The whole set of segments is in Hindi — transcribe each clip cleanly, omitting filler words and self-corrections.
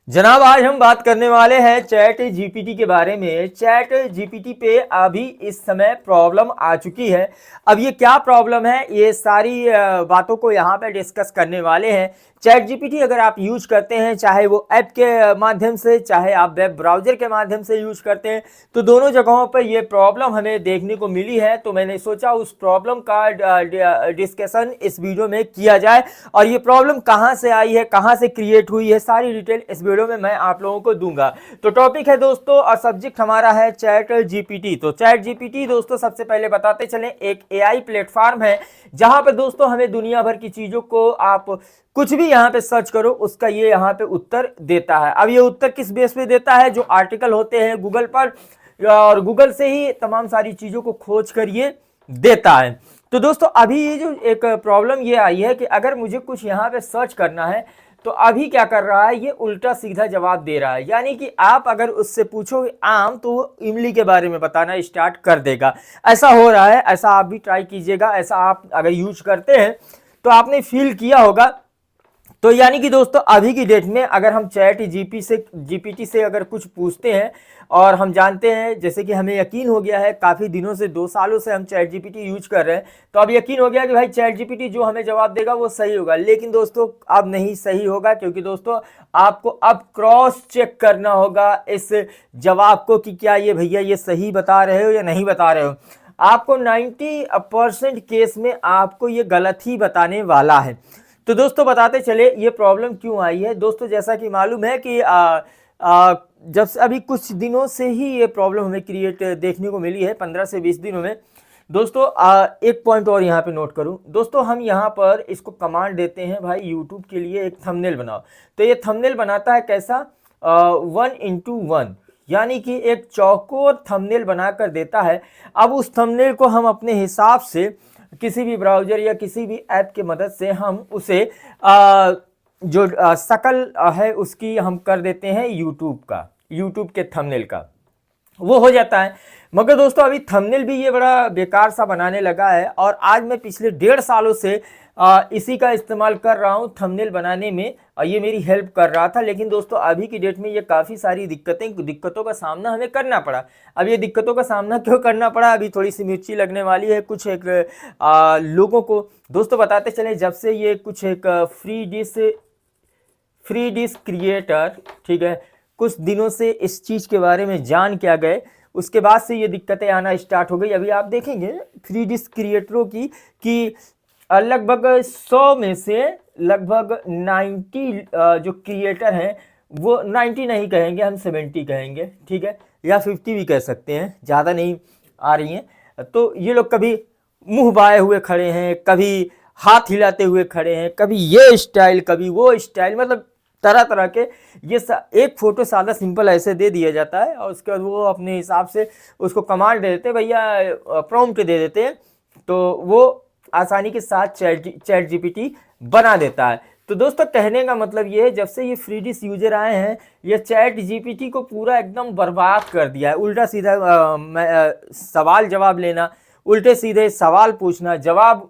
जनाब आज हम बात करने वाले हैं चैट जीपीटी के बारे में। चैट जीपीटी पे अभी इस समय प्रॉब्लम आ चुकी है। अब ये क्या प्रॉब्लम है, ये सारी बातों को यहाँ पे डिस्कस करने वाले हैं। चैट जीपीटी अगर आप यूज करते हैं, चाहे वो ऐप के माध्यम से, चाहे आप वेब ब्राउजर के माध्यम से यूज करते हैं, तो दोनों जगहों पर ये प्रॉब्लम हमें देखने को मिली है। तो मैंने सोचा उस प्रॉब्लम का डिस्कशन इस वीडियो में किया जाए और ये प्रॉब्लम कहाँ से आई है, कहाँ से क्रिएट हुई है, सारी डिटेल इस वीडियो में मैं आप लोगों को दूंगा। तो टॉपिक है दोस्तों और सब्जेक्ट हमारा है चैट जीपीटी। तो चैट जीपीटी दोस्तों सबसे पहले बताते चलें एक एआई प्लेटफॉर्म है जहां पे दोस्तों हमें दुनिया भर की चीजों को आप कुछ भी यहां पे सर्च करो उसका ये यहां पे उत्तर देता है। अब ये उत्तर किस बेस पे देता है, जो आर्टिकल होते हैं गूगल पर और गूगल से ही तमाम सारी चीजों को खोज कर ये देता है। तो दोस्तों अभी ये जो एक प्रॉब्लम ये आई है कि अगर मुझे कुछ यहाँ पे सर्च करना है तो अभी क्या कर रहा है, ये उल्टा सीधा जवाब दे रहा है। यानी कि आप अगर उससे पूछोगे आम तो वो इमली के बारे में बताना स्टार्ट कर देगा। ऐसा हो रहा है, ऐसा आप भी ट्राई कीजिएगा। ऐसा आप अगर यूज करते हैं तो आपने फील किया होगा। तो यानी कि दोस्तों अभी की डेट में अगर हम चैट जीपीटी से अगर कुछ पूछते हैं और हम जानते हैं, जैसे कि हमें यकीन हो गया है, काफ़ी दिनों से 2 सालों से हम चैट जीपीटी यूज कर रहे हैं, तो अब यकीन हो गया कि भाई चैट जीपीटी जो हमें जवाब देगा वो सही होगा। लेकिन दोस्तों अब नहीं सही होगा, क्योंकि दोस्तों आपको अब क्रॉस चेक करना होगा इस जवाब को कि क्या ये भैया ये सही बता रहे हो या नहीं बता रहे हो। आपको 90% केस में आपको ये गलत ही बताने वाला है। तो दोस्तों बताते चले ये प्रॉब्लम क्यों आई है। दोस्तों जैसा कि मालूम है कि जब से अभी कुछ दिनों से ही ये प्रॉब्लम हमें क्रिएट देखने को मिली है, 15 से 20 दिनों में। दोस्तों एक पॉइंट और यहाँ पे नोट करूँ दोस्तों, हम यहाँ पर इसको कमांड देते हैं भाई यूट्यूब के लिए एक थंबनेल बनाओ। तो ये थंबनेल बनाता है कैसा, 1:1, यानी कि एक चौकोर थंबनेल बनाकर देता है। अब उस थंबनेल को हम अपने हिसाब से किसी भी ब्राउजर या किसी भी ऐप की मदद से हम उसे जो शकल है उसकी हम कर देते हैं यूट्यूब के थंबनेल का, वो हो जाता है। मगर दोस्तों अभी थंबनेल भी ये बड़ा बेकार सा बनाने लगा है और आज मैं पिछले 1.5 सालों से इसी का इस्तेमाल कर रहा हूँ थंबनेल बनाने में और ये मेरी हेल्प कर रहा था। लेकिन दोस्तों अभी की डेट में ये काफ़ी सारी दिक्कतों का सामना हमें करना पड़ा। अब ये दिक्कतों का सामना क्यों करना पड़ा, अभी थोड़ी सी मिर्ची लगने वाली है कुछ एक लोगों को। दोस्तों बताते चले जब से ये कुछ एक फ्री डिश क्रिएटर, ठीक है, कुछ दिनों से इस चीज़ के बारे में जान क्या गए, उसके बाद से ये दिक्कतें आना स्टार्ट हो गई। अभी आप देखेंगे फ्री डिश क्रिएटरों की कि लगभग 100 में से लगभग 90 जो क्रिएटर हैं, वो 90 नहीं कहेंगे, हम 70 कहेंगे, ठीक है, या 50 भी कह सकते हैं, ज़्यादा नहीं आ रही हैं। तो ये लोग कभी मुंह बाए हुए खड़े हैं, कभी हाथ हिलाते हुए खड़े हैं, कभी ये स्टाइल कभी वो स्टाइल, मतलब तरह तरह के। ये एक फ़ोटो सादा सिंपल ऐसे दे दिया जाता है और उसके बाद वो अपने हिसाब से उसको कमांड दे देते हैं, भैया प्रॉम्प्ट दे देते हैं, तो वो आसानी के साथ चैट जीपीटी बना देता है। तो दोस्तों कहने का मतलब ये है, जब से ये फ्री डिश यूजर आए हैं ये चैट जीपीटी को पूरा एकदम बर्बाद कर दिया है। उल्टा सीधा सवाल जवाब लेना, उल्टे सीधे सवाल पूछना, जवाब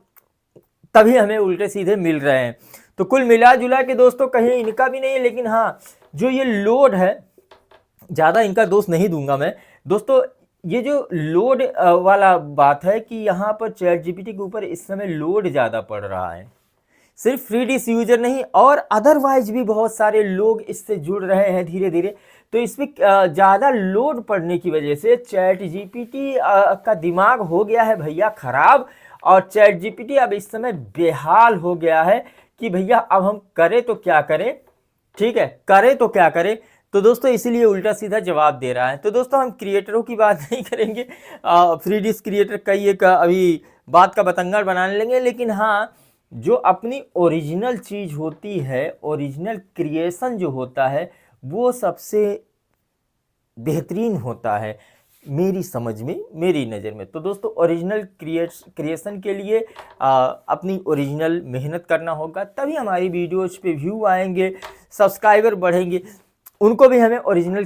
तभी हमें उल्टे सीधे मिल रहे हैं। तो कुल मिला जुला के दोस्तों कहीं इनका भी नहीं है, लेकिन हाँ जो ये लोड है, ज़्यादा इनका दोष नहीं दूंगा मैं दोस्तों। ये जो लोड वाला बात है कि यहाँ पर चैट जीपीटी के ऊपर इस समय लोड ज़्यादा पड़ रहा है। सिर्फ फ्री डिश यूजर नहीं और अदरवाइज भी बहुत सारे लोग इससे जुड़ रहे हैं धीरे धीरे। तो इसमें ज़्यादा लोड पड़ने की वजह से चैट जीपीटी का दिमाग हो गया है भैया ख़राब, और चैट जीपीटी अब इस समय बेहाल हो गया है कि भैया अब हम करें तो क्या करें, ठीक है, करें तो क्या करें। तो दोस्तों इसीलिए उल्टा सीधा जवाब दे रहा है। तो दोस्तों हम क्रिएटरों की बात नहीं करेंगे, फ्री डिश क्रिएटर कई एक अभी बात का बतंगड़ बनाने लेंगे, लेकिन हाँ जो अपनी ओरिजिनल चीज़ होती है, ओरिजिनल क्रिएशन जो होता है वो सबसे बेहतरीन होता है मेरी समझ में, मेरी नज़र में। तो दोस्तों ओरिजिनल क्रिएशन के लिए अपनी ओरिजिनल मेहनत करना होगा, तभी हमारी वीडियोज पे व्यू आएंगे, सब्सक्राइबर बढ़ेंगे। उनको भी हमें ओरिजिनल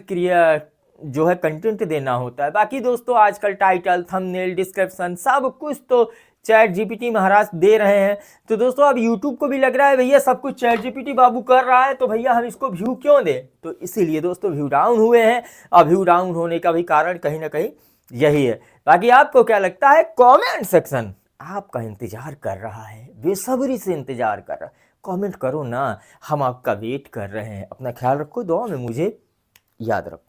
जो है कंटेंट देना होता है। बाकी दोस्तों आजकल टाइटल, थंबनेल, डिस्क्रिप्शन सब कुछ तो चैट जीपीटी महाराज दे रहे हैं। तो दोस्तों अब यूट्यूब को भी लग रहा है भैया सब कुछ चैट जीपीटी बाबू कर रहा है, तो भैया हम इसको व्यू क्यों दें। तो इसीलिए दोस्तों व्यू डाउन हुए हैं। अब व्यू डाउन होने का भी कारण कहीं ना कहीं यही है। बाकी आपको क्या लगता है, कमेंट सेक्शन आपका इंतजार कर रहा है, बेसब्री से इंतजार कर रहा है। कमेंट करो ना, हम आपका वेट कर रहे हैं। अपना ख्याल रखो, दुआ में मुझे याद रखो।